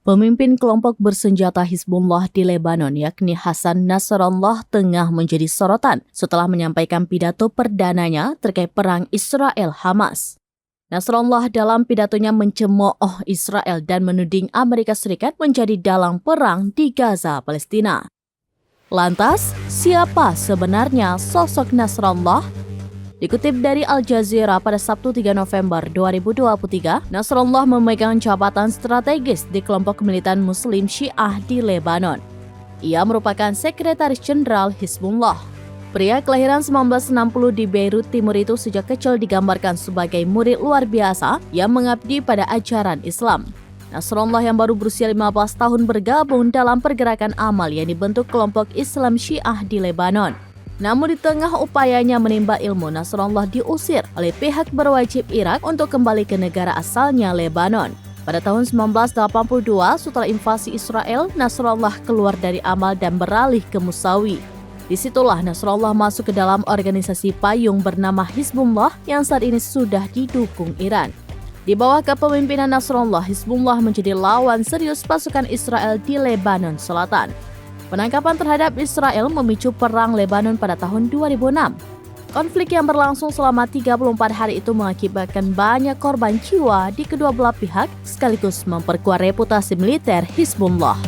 Pemimpin kelompok bersenjata Hizbullah di Lebanon yakni Hasan Nasrallah tengah menjadi sorotan setelah menyampaikan pidato perdananya terkait perang Israel-Hamas. Nasrallah dalam pidatonya mencemooh Israel dan menuding Amerika Serikat menjadi dalang perang di Gaza, Palestina. Lantas, siapa sebenarnya sosok Nasrallah? Dikutip dari Al Jazeera pada Sabtu 3 November 2023, Nasrallah memegang jabatan strategis di kelompok militan Muslim Syiah di Lebanon. Ia merupakan Sekretaris Jenderal Hizbullah. Pria kelahiran 1960 di Beirut Timur itu sejak kecil digambarkan sebagai murid luar biasa yang mengabdi pada ajaran Islam. Nasrallah yang baru berusia 15 tahun bergabung dalam pergerakan amal yang dibentuk kelompok Islam Syiah di Lebanon. Namun di tengah upayanya menimba ilmu, Nasrallah diusir oleh pihak berwajib Irak untuk kembali ke negara asalnya Lebanon. Pada tahun 1982, setelah invasi Israel, Nasrallah keluar dari amal dan beralih ke Musawi. Disitulah Nasrallah masuk ke dalam organisasi payung bernama Hizbullah yang saat ini sudah didukung Iran. Di bawah kepemimpinan Nasrallah, Hizbullah menjadi lawan serius pasukan Israel di Lebanon Selatan. Penangkapan terhadap Israel memicu perang Lebanon pada tahun 2006. Konflik yang berlangsung selama 34 hari itu mengakibatkan banyak korban jiwa di kedua belah pihak sekaligus memperkuat reputasi militer Hizbullah.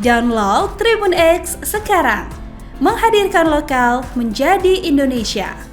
Download Tribun X sekarang, menghadirkan lokal menjadi Indonesia.